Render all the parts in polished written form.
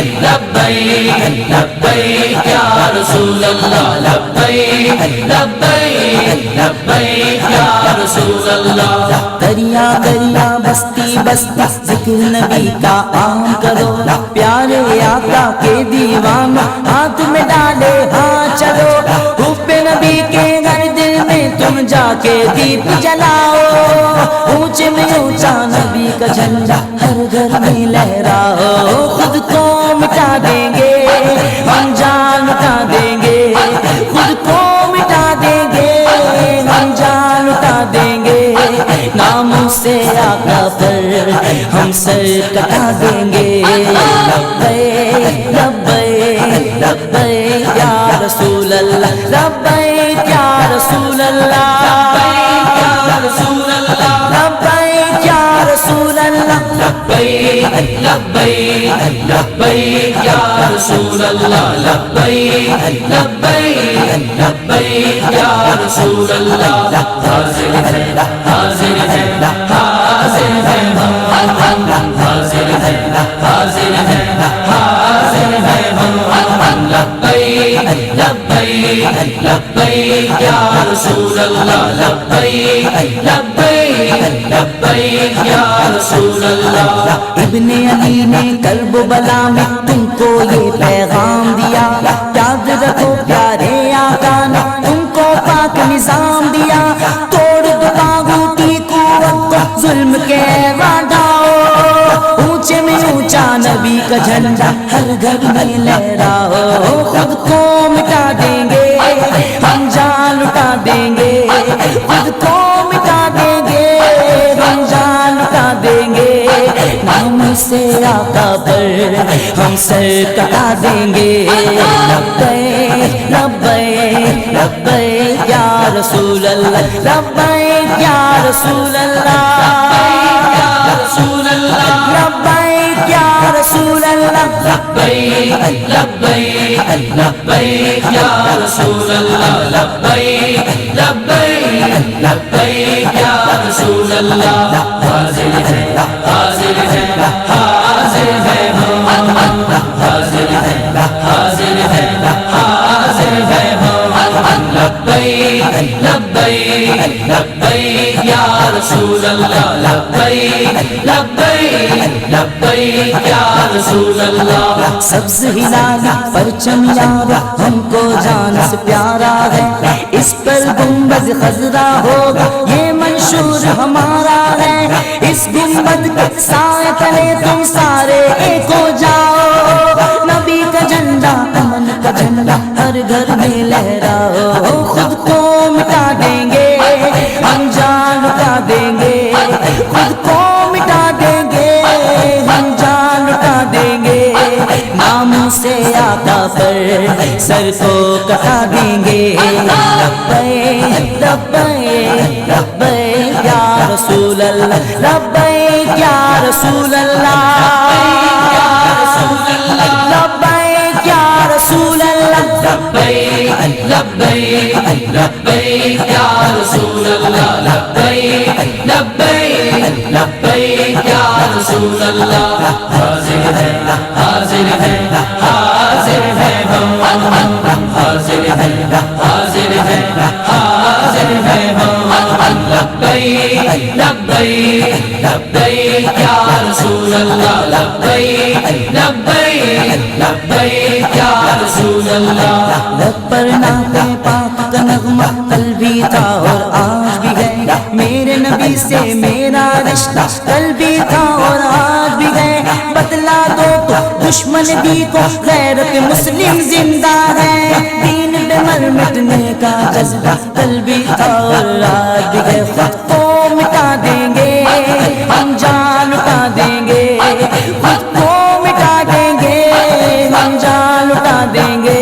لبیک لبیک یا رسول اللہ لبیک لبیک لبیک یا رسول اللہ دریا دریا بستی بستی ذکر نبی کا عام کرو پیارے آقا کے دیوان ہاتھ میں ڈالے ہاں چلو حب نبی کے ہر دل میں تم جا کے دیپ جلاؤ اونچے میں اونچا نبی کا جھنڈا ہر گھر میں لہراؤ خود کو مٹا دیں گے ہم جان لٹا دیں گے خود کو مٹا دیں گے ہم جان لٹا دیں گے ناموں سے آقا پر ہم سر کٹا دیں گے لبیک لبیک لبیک یا رسول اللہ لبیک یا رسول اللہ لبیک یا رسول اللہ لبیک یا رسول اللہ لبیک لبیک لبیک یا رسول اللہ لبیک لبیک لبیک یا رسول اللہ حاضر ہے حاضر ہے حاضر ہے ہم حاضر ہے حاضر ہے حاضر ہے ہم لبیک لبیک لبیک یا رسول اللہ لبیک لبیک لبیک یا رسول اللہ ابن علی نے کرب و بلا میں تم کو یہ پیغام دیا یاد رکھو پیارے آقا نے تم کو پاک نظام دیا توڑ دو طاغوتی قوت کو ظلم کے وعداؤ اونچے میں اونچا نبی کا جھنڈا ہر گھر میں لہراؤ خود کو مٹا دیں گے ہم جان لٹا دیں گے خود کو مٹا دیں گے ہم جان لٹا دیں گے نام سے آقا پر ہم سر کٹا دیں گے لبیک لبیک لبیک یا رسول اللہ لبیک یا رسول اللہ لبیک یا رسول اللہ لبیک لبیک لبیک یا رسول اللہ لبیک لبیک لبیک یا رسول اللہ حاضر ہے حاضر ہے حاضر ہے ہم حاضر ہے حاضر ہے حاضر ہے ہم لبیک لبیک لبیک یا رسول اللہ لبیک لبیک لبیک یا رسول اللہ سبز ہلال پرچم یار ہم کو جان سے پیارا ہے اس پر گنبد خضرا ہوگا یہ منشور ہمارا ہے اس گنبد کے سائے تلے تم سارے ایک ہو جاؤ نبی کا جھنڈا امن کا جھنڈا ہر گھر میں لہراؤ خود کو مٹا دیں گے ہم جان لٹا دیں گے خود کو مٹا دیں گے ہم جان لٹا دیں گے نام سے آقا پر سر کو کٹا دیں گے لبیک لبیک لبیک یا رسول اللہ لبیک یا رسول اللہ لبیک یا رسول اللہ لبیک لبیک لبیک یا رسول اللہ لبیک لبیک لبیک یا رسول اللہ حاضر ہے حاضر ہے حاضر ہے ہم حاضر ہے حاضر ہے حاضر ہے ہم لبیک لبیک لبیک یا رسول اللہ لبیک لبیک لبیک یا رسول اللہ لب پر ناطے پاک کا نغمہ کل بھی تھا اور آج بھی ہے میرے نبی سے میرا رشتہ کل بھی تھا اور آج بھی ہے بتلا دو تو دشمن بھی کو غیرت مسلم زندہ ہے دین پہ مر مٹنے کا جذبہ کل بھی تھا اور آج بھی ہے خود کو مٹا دیں گے ہم جان لٹا دیں گے خود کو مٹا دیں گے ہم جان لٹا دیں گے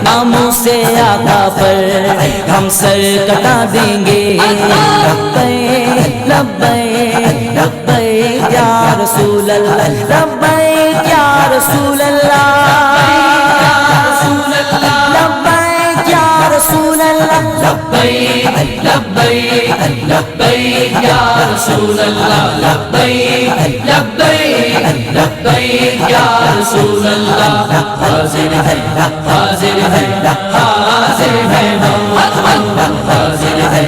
ناموں سے آقا پر ہم سر کٹا دیں گے لبیک لبیک لبیک یا رسول اللہ لبیک یا رسول اللہ لبیک یا رسول اللہ لبیک لبیک لبیک یا رسول اللہ لبیک لبیک لبیک یا رسول اللہ حاضر ہے حاضر ہے حاضر ہے ہم حاضر ہے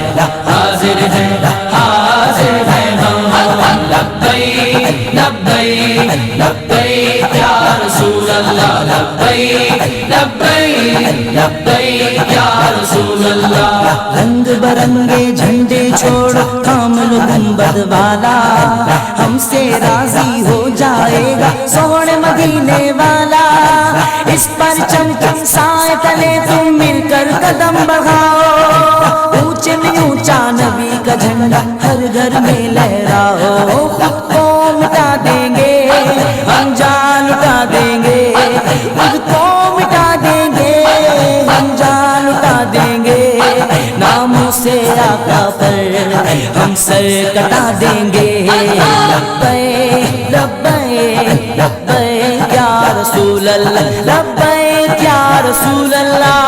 حاضر ہے حاضر ہے ہم لبیک لبیک لبیک یا رسول اللہ لبیک لبیک لبیک یا رسول اللہ رنگ برنگے جھنڈے چھوڑو تھام لو گنبد والا ہم سے راضی ہو جائے گا سونے مدینے والا اس پر چمچم سائے تلے تم مل کر قدم بڑھاؤ اونچے میں اونچا نبی کا جھنڈا ہر گھر میں لہراؤ خود کو مٹا دیں گے ہم جان لٹا دیں گے خود کو مٹا دیں گے ہم جان لٹا دیں گے ناموں سے آقا پر ہم سر کٹا دیں گے لبیک لبیک لبیک یا رسول اللہ لبیک یا رسول اللہ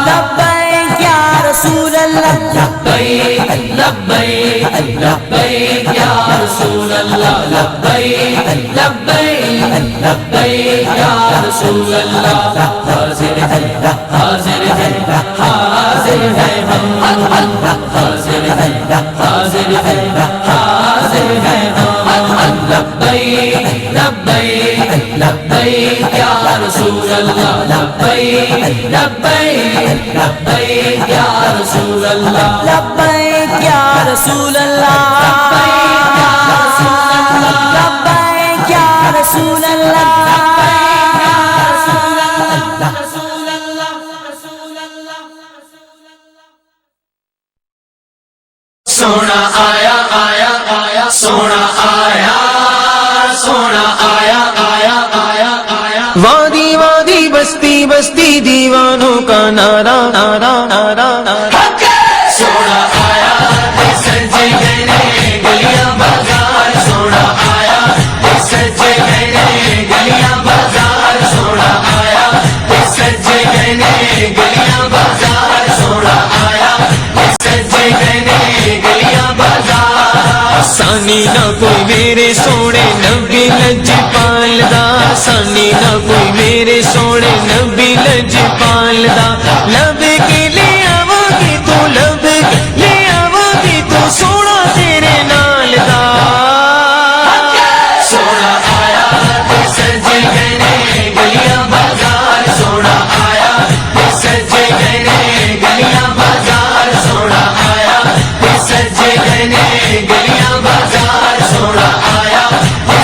لبیک یا رسول اللہ لبیک لبیک لبیک یا رسول اللہ لبیک لبیک لبیک یا رسول اللہ حاضر ہے حاضر ہے حاضر ہے ہم حاضر ہے حاضر ہے حاضر ہے ہم لبیک لبیک لبیک یا رسول اللہ لبیک لبیک لبیک یا رسول اللہ لبیک یا رسول اللہ لبیک یا رسول اللہ سونا آیا آیا آیا سونا آیا سونا آیا آیا آیا آیا وادی وادی بستی بستی دیوانوں کا نعرہ نعرہ نعرہ نعرہ سونا آیا سجے گئے گلیاں بازار سونا آیا سجے گئے گلیاں بازار سونا آیا سجے گئے گلیاں بازار سونا آیا سجے گئے گلیاں بازار سانی نہ کوئی میرے سونے نبی لجپال دا سانی نہ کوئی میرے سونے نبی لجپال دا لب کے لے آواگی تو لب کے لے آواگی تو سونا تیرے نال دا سونا آیا سجے گئے گلیاں بازار سونا آیا سجے گئے گلیاں بازار سونا آیا سجے گئے گلیاں بازار سونا آیا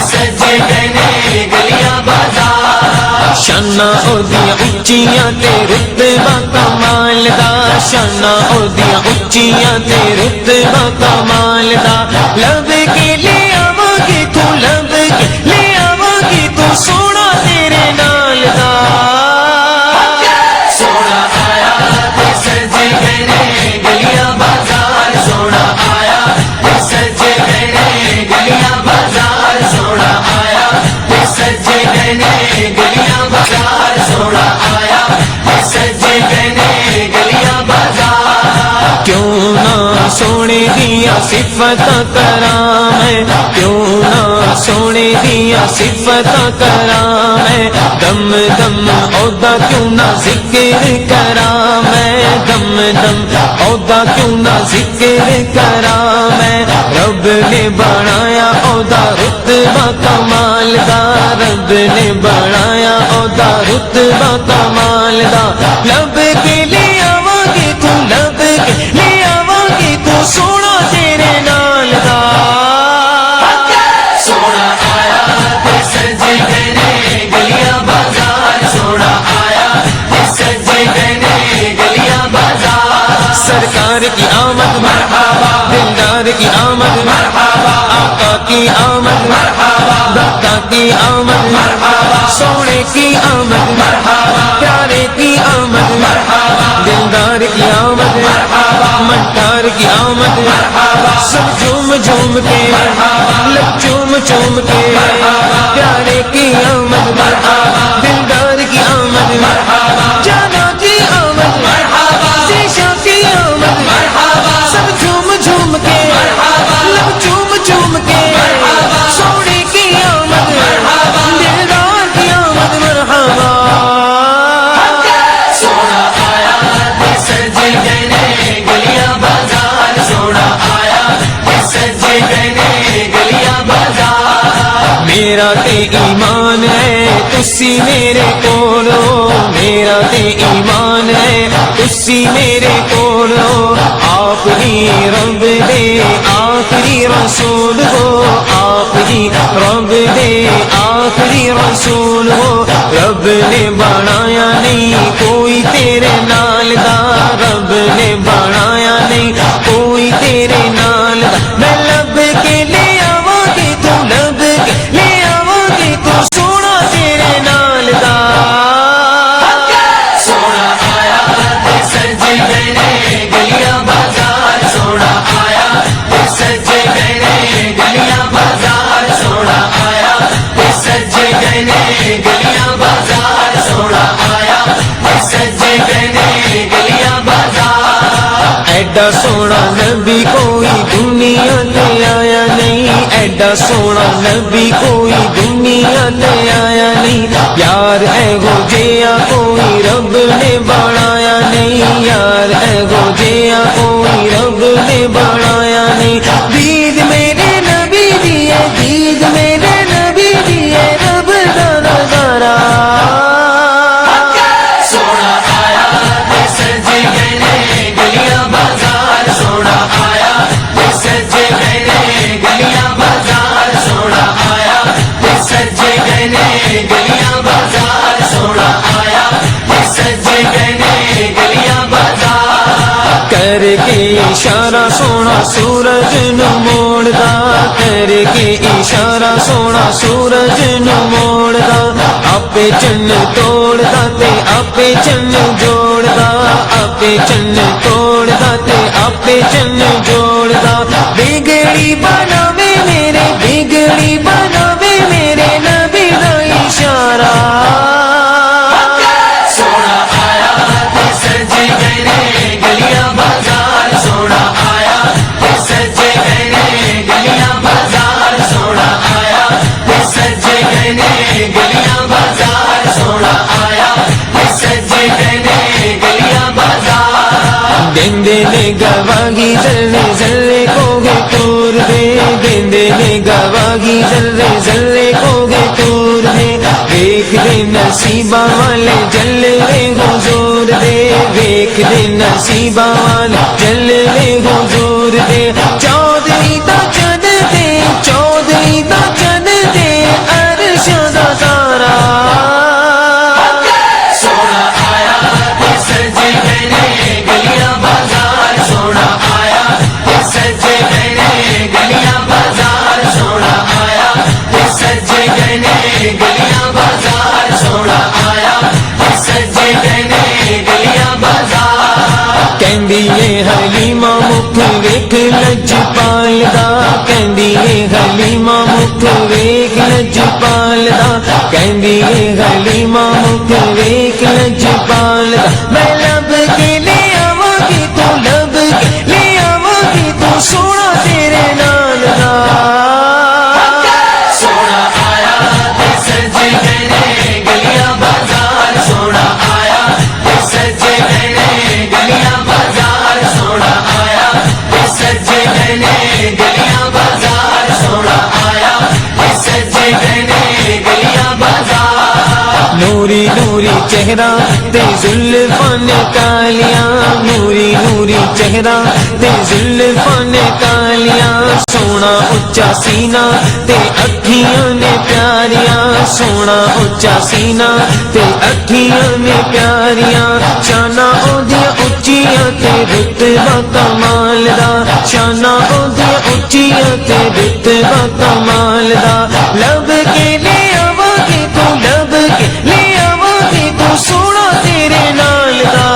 سجے گئے گلیاں بازار شانہ اودیاں اچیاں تے رتبہ کمال دا شانہ اودیاں اچیاں تے رتبہ کمال دا لب کے لے آواگی تو لب کے لے آواگی تو سونا تیرے نال دا سونا آیا سجے گئے گلیاں بازار سونا آیا سجے گئے گلیاں بازار سونا آیا سجے گئے گلیاں بازار سونا آیا سجے گئے گلیاں بازار کیوں نہ سونے دیا صفت کرام ہے کیوں نہ سونے دیا صفت کرام ہے دم دم عہدہ کیوں نہ ذکر کرام ہے دم دم عہدہ کیوں نہ ذکر کرام ہے رب نے بنایا عہدہ رتبہ کمال دا رب نے بنایا عہدہ رتبہ کمال دا لب کے لے آواگی تو لب کے لے آواگی تو سونا تیرے نال دا سونا آیا سجے گئے گلیاں بازار سونا آیا سجے گئے گلیاں بازار سرکار کی آمد مرحبا دلدار کی آمد مرحبا آقا کی آمد مرحبا داتا کی آمد مرحبا سونے کی آمد مرحبا پیارے کی آمد مرحبا دلدار کی آمد مرحبا منٹار کی آمد مرحبا سب جھوم جھوم کے لب چوم چوم کے پیارے کی آمد مرحبا دلدار کی آمد مرحبا جانا کی آمد مرحبا میرا تے ایمان ہے تسی میرے کولو میرا تے ایمان ہے تسی میرے کولو آپ ہی رب دے آخری رسول ہو آپ ہی رب دے آخری رسول ہو رب نے بنایا نہیں کوئی تیرے نال دا رب نے بنایا نہیں کوئی تیرے نال دا میں لب کے لے آواں گی تو لب کے لے آواں گی تو سونا تیرے نال دا سونا آیا تے سج گئے نے گلیاں بازار سونا آیا تے سج گئے نے گلیاں بازار سونا آیا تے سج گئے نے گلیاں بازار سونا آیا تے سج گئے نے گلیاں بازار ایڈا سونا نبی کوئی دنیا تے آیا نہیں ایڈا سونا نبی کوئی دنیا تے آیا نہیں یار اے گو جیا کوئی رب نے بنایا نہیں یار اے گو جیا کوئی رب نے بنایا نہیں دید میرے نبی دیے دید میرے نبی دیے رب دا نظارہ سونا آیا تے سج گئے نے گلیاں بازار سونا آیا تے سج گئے نے گلیاں بازار سونا آیا تے سج گئے نے گلیاں بازار سونا آیا تے سج گئے نے گلیاں بازار کر کے اشارہ سونا سورج نو موڑدا کر کے اشارہ سونا سورج نو موڑدا آپے چن توڑدا تے آپے چن جوڑدا آپے چن توڑدا تے آپے چن جوڑدا بگڑی بناوے میرے بگڑی بناوے میرے نبی دا اشارہ سونا آیا تے سج گئے نے گلیاں بازار سونا آیا تے سج گئے نے گلیاں بازار سونا آیا تے سج گئے نے گلیاں بازار سونا آیا تے سج گئے نے گلیاں بازار دیندے نے گواہی ذرے ذرے کو گے تور دے دیندے نے گواہی ذرے ذرے کو گے تور دے ویکھ دے نصیباں والے جلوے حضور دے ویکھ دے نصیباں والے جلوے حضور دے چودھری دا چن دے چودھری دا چن دے عرش دا تارا سونا آیا تے سج گئے نے گلیاں بازار سونا آیا تے سج گئے نے گلیاں بازار سونا آیا تے سج گئے نے گلیاں بازار سونا آیا تے سج گئے نے گلیاں بازار کہندی اے حلیمہ مکھ ویکھ لجپال دا کہندی اے حلیمہ مکھ ویکھ لجپال دا کہندی اے حلیمہ مکھ ویکھ لجپال دا میں لب کے لے آواں گی تو لب کے لے آواں گی تو سونا تیرے نال دا سونا آیا تے سج گئے نے گلیاں بازار سونا آیا تے سج گئے نے گلیاں بازار سونا آیا تے سج گئے نے گلیاں بازار سونا آیا تے سج گئے نے گلیاں بازار نوری نوری چہرہ تے زلفاں نے کالیاں نوری نوری چہرہ تے زلفاں نے کالیاں سونا اچا سینہ تے اکھیاں نے پیاریاں سونا اچا سینہ تے اکھیاں نے پیاریاں شاناں اودیاں اچیاں تے رتبہ کمال دا شاناں اودیاں اچیاں تے رتبہ کمال دا لب کے لے آواں گی تو لب کے لے آواں گی تو سونا تیرے نال دا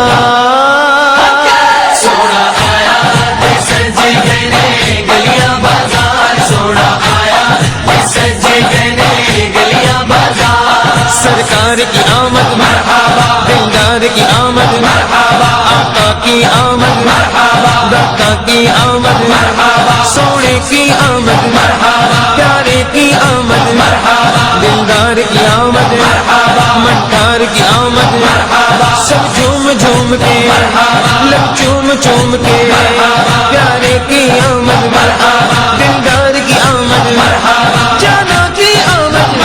سونا آیا تے سج گئے نے گلیاں بازار سونا آیا تے سج گئے نے گلیاں بازار سرکار کی آمد مرحبا دلدار کی آمد مرحبا آقا کی آمد مرحبا داتا کی آمد مرحبا سونے کی آمد مرحبا پیارے کی آمد مرحبا دلدار کی آمد مرحبا منٹار کی آمد مرحبا سب جھوم جھوم کے لب چوم چوم کے پیارے کی آمد مرحبا دلدار کی آمد مرحبا جانا کی آمد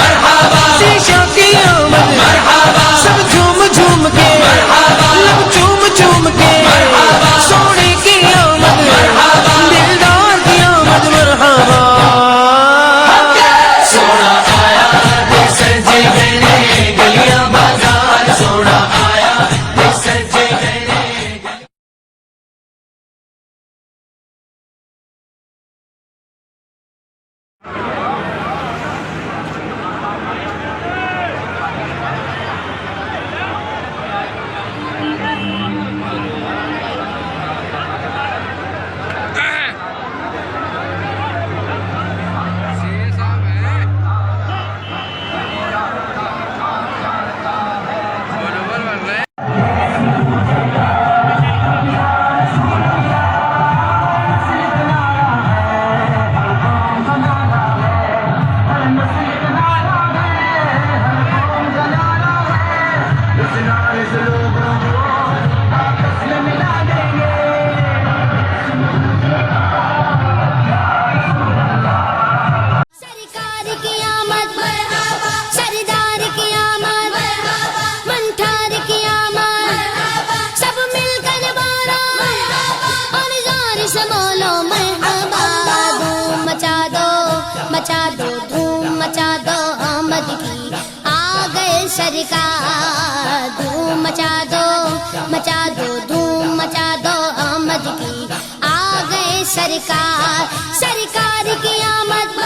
مچا دو دھوم مچا دو آمد کی آ گئے سرکار سرکار کی آمد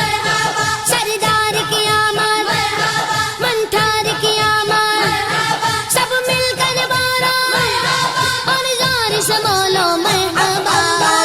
سردار کی آمد منٹھار کی آمد سب مل کر بولو اور زور سے بولو مرحبا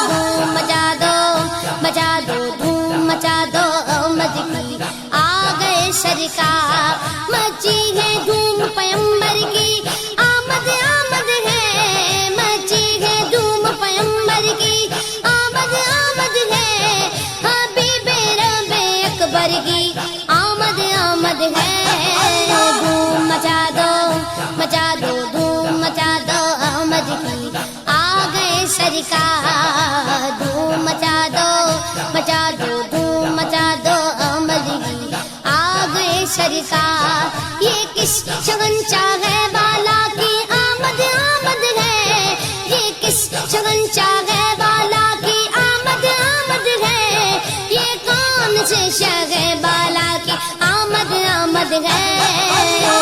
دھوم مچا دو دھوم مچا دو آمد کی آ گئے سرکار مچی ہے دھوم پیمبر کی آمد آمد ہے مچی ہے دھوم پیمبر کی آمد آمد ہے حبیب رب اکبر کی آمد آمد ہے دھوم مچا دو دھوم مچا دو آمد کی آ گئے سرکار دھوم مچا دو دھوم مچا دو آمد کی آ گئے سرکار یہ کس شگن چاہے بالا کی آمد آمد ہے یہ کس شگن چاہے بالا کی آمد آمد ہے یہ کون سے شگے بالا کی آمد آمد ہے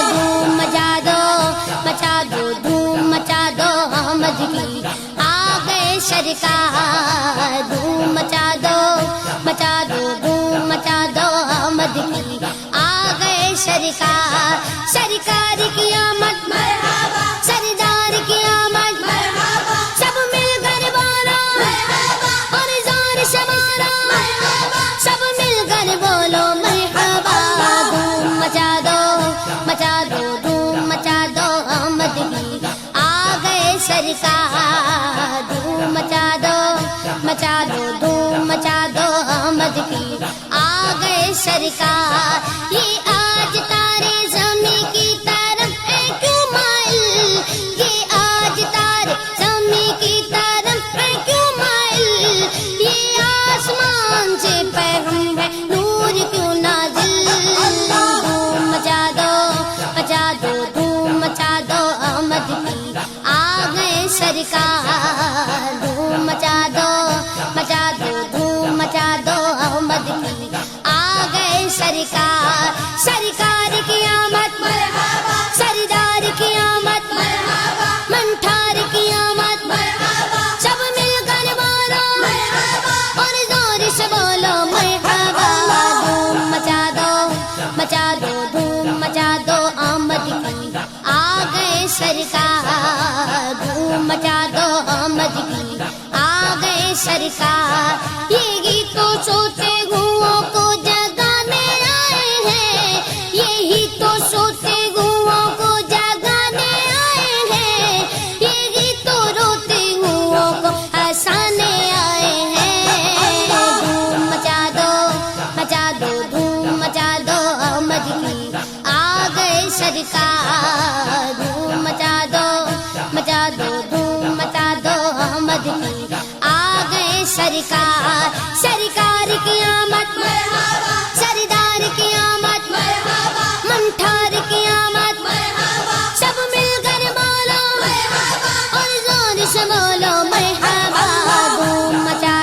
دھوم مچا دو دھوم مچا دو آمد کی آ گئے سرکار دھوم مچا دو دھوم مچا دو آمد کی آ گئے سرکار سرکار کی آمد سردار کی آمد سب مل کر بولو اور زور سے بولو سب مل کر بولو مرحبا دھوم مچا دو دھوم مچا دو آمد کی آ گئے سرکار دھوم مچا دو دھوم مچا دو آمد کی آ گئے سرکار یہ آج تارے زمین کی طرف ہے کیوں مائل یہ آج تارے زمین کی طرف ہے کیوں مائل یہ آسمان سے پیغام ہے نور کیوں نازل دھوم مچا دو دھوم مچا دو آمد کی آ گئے سرکار دھوم مچا دو دھوم مچا دو آمد کی آ گئے سرکار سرکار کی آمد سردار کی آمد منٹھار کی آمد سب مل کر بولو اور زور سے بولو مرحبا دھوم مچا دو دھوم مچا دو آمد کی آ گئے سرکار دھوم مچا دو آمد کی آ گئے سرکار یہ گیتوں سوتے گھوؤں کو جگانے آئے ہیں یہی تو سوتے گھوؤں کو جگانے آئے ہیں یہ گیتوں روتے گھوؤں کو ہنسانے آئے ہیں دھوم مچا دو دھوم مچا دو آمد کی آ گئے سرکار دھوم مچا دو دھوم مچا دو آمد کی آ گئے سرکار سرکار کی آمد سردار کی آمد منٹھار کی آمد سب مل کر بولو اور زور سے بولو مرحبا دھوم مچا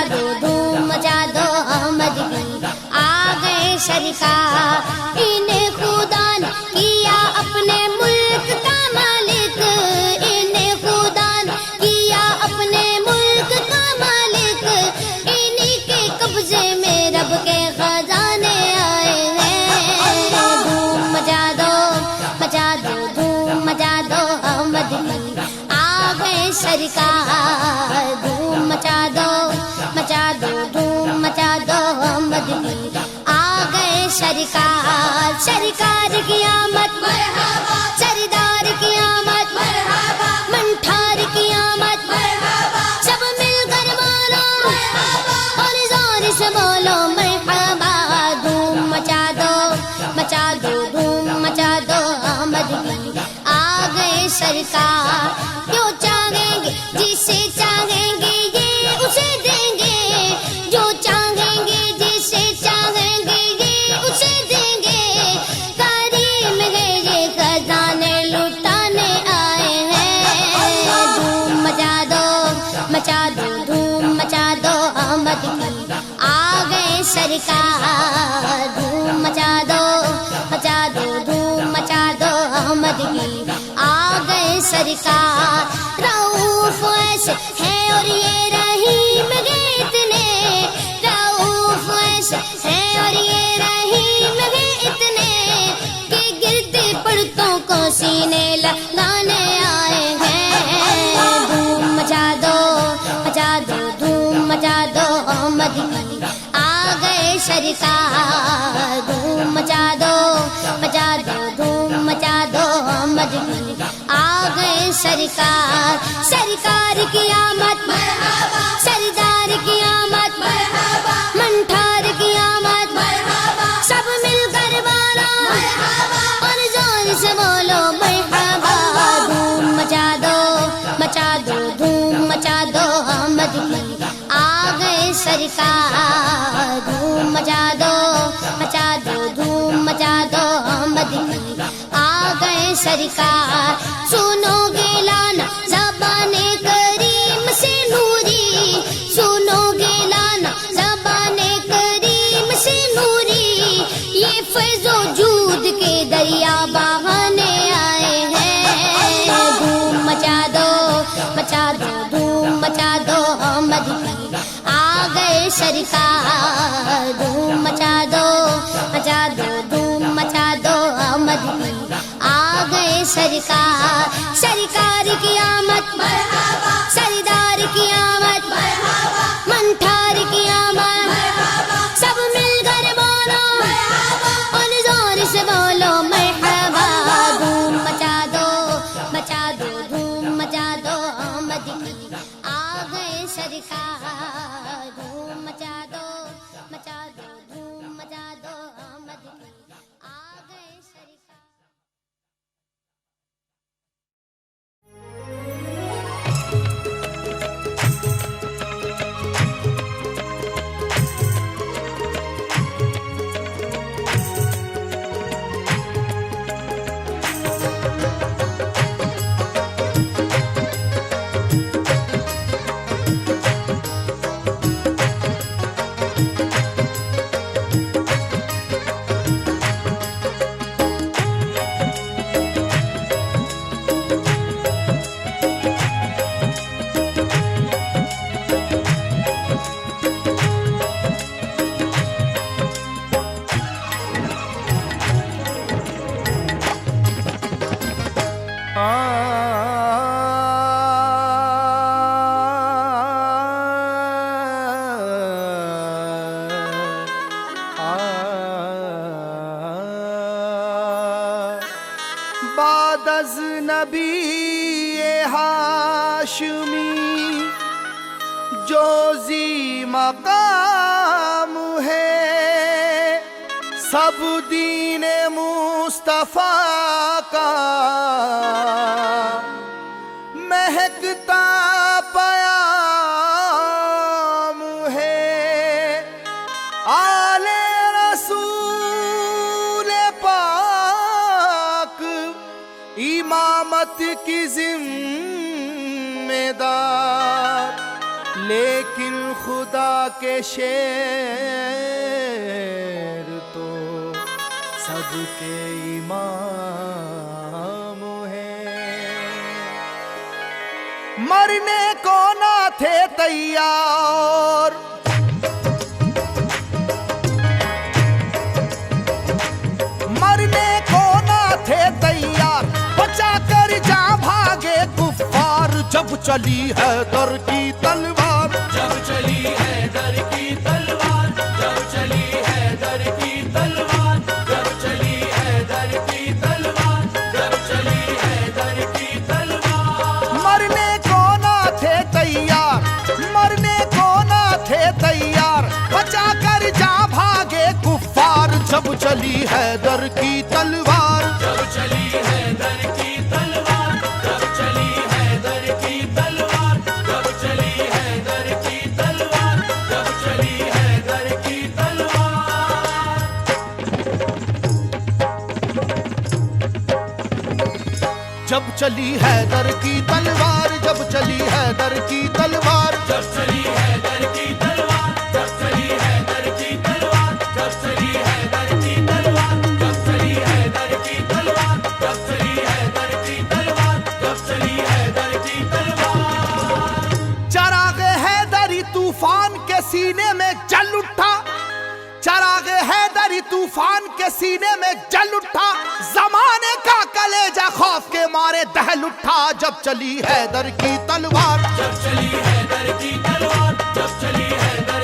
دو دھوم مچا دو آمد کی آ گئے سرکار انہیں خدا نے کیا اپنے ملک کا مالک انہیں خدا نے کیا اپنے ملک کا مالک انہی کے قبضے میں رب کے خزانے آئے ہیں دھوم مچا دو دھوم مچا دو آمد کی آ گئے سرکار دھوم مچا دو دھوم مچا دو آمد کی آ گئے سرکار سرکار کی آمد سردار کی آمد منٹھار کی آمد سب مل کر بولو اور زور سے بولو مرحبا دھوم مچا دو دھوم مچا دو آمد کی آ گئے سرکار جو چاہیں گے جسے چاہیں گے یہ اسے دیں گے جو چاہیں گے جسے چاہیں گے یہ اسے دیں گے کریم ہے یہ خزانے لٹانے آئے ہیں دھوم مچا دو دھوم مچا دو آمد کی آ گئے سرکار دھوم مچا دو دھوم مچا دو آمد کی سرکار دھوم مچا دو دھوم مچا دو آمد کی آ گئے سرکار سرکار کی آمد مرحبا سردار کی آمد مرحبا منٹھار کی آمد مرحبا سب مل کر بولو مرحبا اور زور سے بولو مرحبا دھوم مچا دو دھوم مچا دو آمد کی آ گئے سرکار دھوم مچا دو دھوم مچا دو آمد کی آ گئے سرکار سنو گے لانا زبان کریم سے نوری سنو گے لانا زبان کریم سے نوری یہ فیض و جود کے دریا بہانے آئے ہیں دھوم مچا دو دھوم مچا دو آمد کی آ گئے سرکار دھوم مچا دو دھوم مچا دو آمد کی آ گئے سرکار سرکار کی آمد مرحبا سردار کی آمد مرحبا منٹھار کی آمد مرحبا سب مل کر بولو مرحبا اور زور سے بولو مرحبا دھوم مچا دو دھوم مچا دو آمد کی آ گئے سرکار دھوم مچا دو دھوم مچا دو آمد کی آ گئے سرکار بعد از نبی ہاشمی جو ذی مقام ہے سب دین مصطفیٰ کا مہکتا پیام ہے آل رسول پاک امامت کی ذمہ دار لیکن خدا کے شیر تو سب کے امام ہیں مرنے کو نہ تھے تیار مرنے کو نہ تھے تیار بچا کر جاں بھاگے کفار جب چلی حیدر کی تلوار جب چلی حیدر کی تلوار جب چلی حیدر کی تلوار جب چلی حیدر کی تلوار جب چلی حیدر کی تلوار مرنے کو نہ تھے تیار مرنے کو نہ تھے تیار بچا کر جاں بھاگے کفار جب چلی حیدر کی تلوار جب چلی حیدر کی تلوار جب چلی حیدر کی تلوار جب چلی حیدر کی تلوار جب چلی حیدر کی تلوار جب چلی حیدر کی تلوار جب چلی حیدر کی تلوار جب چلی حیدر کی تلوار جب چلی حیدر کی تلوار جب چلی حیدر کی تلوار جب چلی حیدر کی تلوار جب چلی حیدر کی تلوار جب چلی حیدر کی تلوار چراغ حیدری طوفان کے سینے میں جل اٹھا چراغ حیدری طوفان کے سینے میں جل اٹھا زمانے کا کلیجہ خوف کے مارے دہل اٹھا جب چلی حیدر کی تلوار جب چلی حیدر کی تلوار جب چلی حیدر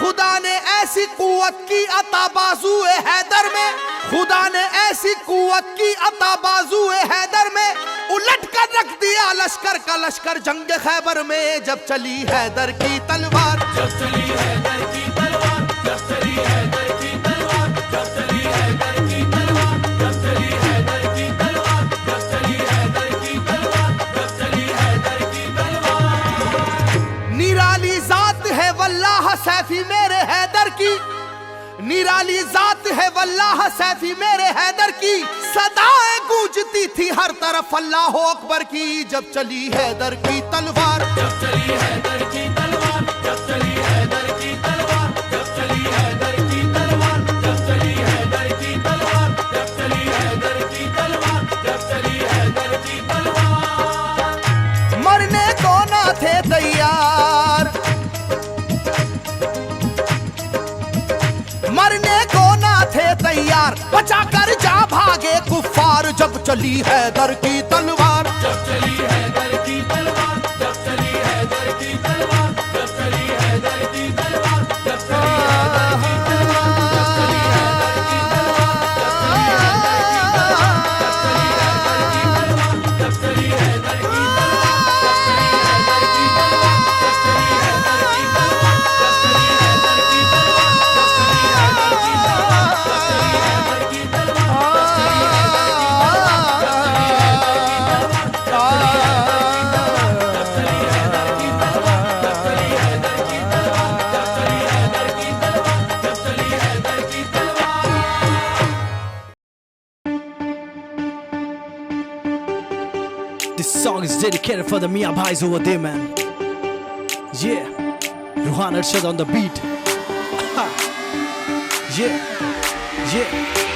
خدا نے ایسی قوت کی عطا بازوئے حیدر میں، خدا نے ایسی قوت کی عطا بازوئے حیدر میں، الٹ کر رکھ دیا لشکر کا لشکر جنگ خیبر میں، جب چلی حیدر کی تلوار، جب چلی حیدر کی تلوار، جب چلی حیدر کی تلوار، جب چلی حیدر کی تلوار، جب چلی حیدر کی تلوار، جب چلی حیدر کی تلوار، جب چلی حیدر کی تلوار۔ نرالی ذات ہے واللہ سیفی میرے حیدر کی، نرالی ذات ہے واللہ سیفی میرے حیدر کی، صدائیں گونجتی تھی ہر طرف اللہ اکبر کی، جب چلی حیدر کی تلوار، جب چلی حیدر کی تلوار، جب چلی حیدر کی تلوار، جب چلی حیدر کی تلوار، جب چلی حیدر کی تلوار، جب چلی حیدر کی تلوار، جب چلی حیدر کی تلوار۔ مرنے کو نہ تھے تیار، مرنے کو نہ تھے تیار، بچا کر جا بھاگے کفار، جب چلی حیدر کی تلوار، جب چلی حیدر کی تلوار، جب چلی حیدر کی تلوار، جب چلی حیدر کی تلوار، جب چلی حیدر کی تلوار، جب چلی حیدر کی تلوار، جب چلی حیدر کی This song is dedicated for the Mia Bhais over there, man. Yeah, Ruhan Arshad on the beat. Yeah, yeah,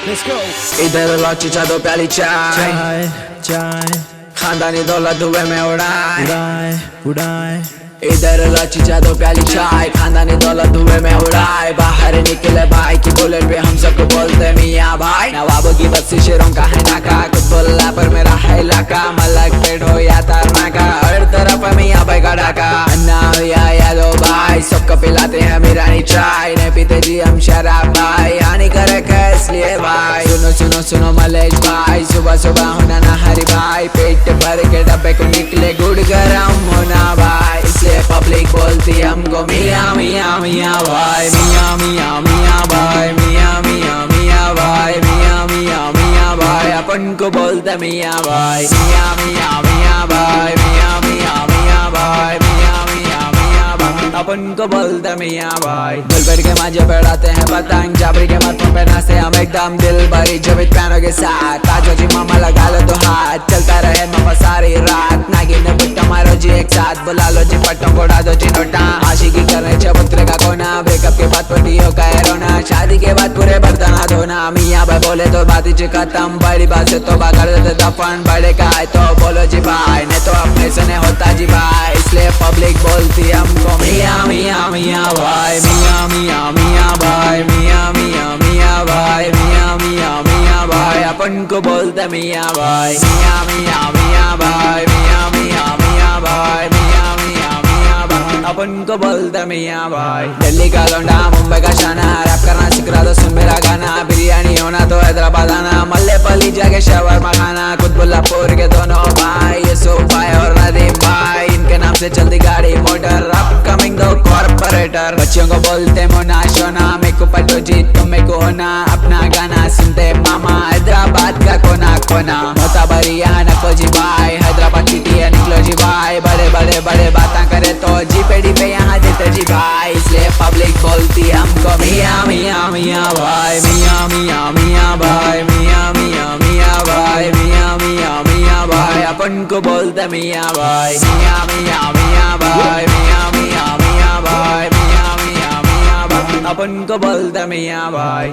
let's go. ادھر لاچی چادو پیالی چائے، Chai, chai, خاندانی دولت دھوئے میں اڑائے، udai, udai. ادھر لاچی چادو پیالی چائے، خاندانی دولت دھوئے میں اڑائے، باہر نکلے بھائی کی بولٹ پہ ہم سب کو بولتے میاں بھائی، نوابوں کی بستی شیروں کا ہے ناکا، کچھ بولا پر میرا ہے علاقہ، ملک پیٹ ہو یا تارناکا، ہر طرف میاں بھائی کا ڈاکا، انا ہو یا یادو بھائی، سب کو پلاتے ہیں میرانی چائے، نہیں پیتے جی ہم شراب بھائی، ہانی کرے اس لیے بھائی، سنو سنو سنو ملیش بھائی، صبح صبح ہونا نہ ہری بھائی، پیٹ بھر کے ڈبے کو نکلے گڑ گرم ہونا بھائی، اس لیے پبلک بولتی ہم کو میاں میاں میاں بھائی، میاں میاں میاں بھائی، میاں میاں میاں بھائی، میاں میاں میاں بھائی، اپن کو بولتے میاں بھائی، میاں میاں میاں بھائی، میاں میاں میاں بھائی، میاں میاں میاں بھائی، اپن کو بولتے میاں بھائی، دل بھر کے ماجے پڑھاتے ہیں پتنگ، جابری کے ماتھوں پہ ناچتے ہم ایک دم دل بھری جوید پیانوں کے ساتھ، تاجو جی ماما لگا لو تو ہاتھ، چلتا رہے ماما ساری رات، ناگین پٹا مارو جی ایک ساتھ، بلا لو جی پٹوں کو اڑا دو جی نوٹا، عاشقی کرنے چبوترے کا کونا، بریک اپ کے بعد پٹیوں کا ہے رونا، شادی کے بعد پورے برتن دھونا، میاں بھائی بولے تو بات ہی ختم، بڑی بات سے توبہ کر دیتے دفن، بڑے کا ہے تو بولو جی بھائی، نہیں تو اپنے سے نہیں ہوتا جی بھائی، اس لیے پبلک بولتی ہم کو میاں میاں میاں بھائی، میاں میاں میاں بھائی، میاں میاں میاں بھائی، میاں میاں میاں بھائی، اپن کو بولتے میاں بھائی، میاں میاں میاں بھائی، میاں میاں میاں بھائی، میاں میاں میاں بھائی، اپن کو بولتے میاں بھائی، دلی کا لونڈا ممبئی کا شانہ، ریپ کرنا سکھ رہا تو سن میرا گانا، بریانی ہونا تو حیدرآباد آنا، ملے پلی جا کے شاورما کھانا، قطب پور کے دونوں بھائی، یوسف بھائی اور ندیم بھائی، ان کے نام سے چلتی گاڑی موٹر، اپ کمنگ دو کارپوریٹر، بچوں کو بولتے مونا شونا، میرے کو پٹو جی تم میرے کو ہونا، اپنا گانا سنتے ماما، حیدرآباد کا کونا کونا، موتابری نکو جی بھائی، حیدرآباد سٹی ہے نکلو جی بھائی، بڑے بڑے بڑے باتاں کرے تو جی پیڑی پہ یہاں دیتے جی بھائی، اس لیے پبلک بولتی ہم کو میاں میاں میاں بھائی، میاں میاں میاں بھائی، میاں میاں میاں بھائی، میاں میاں میاں بھائی، اپن کو بولتے میاں بھائی، میاں میاں میاں بھائی، میاں میاں میاں بھائی، میاں میاں میاں بھائی، اپن کو بولتے میاں بھائی۔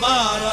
12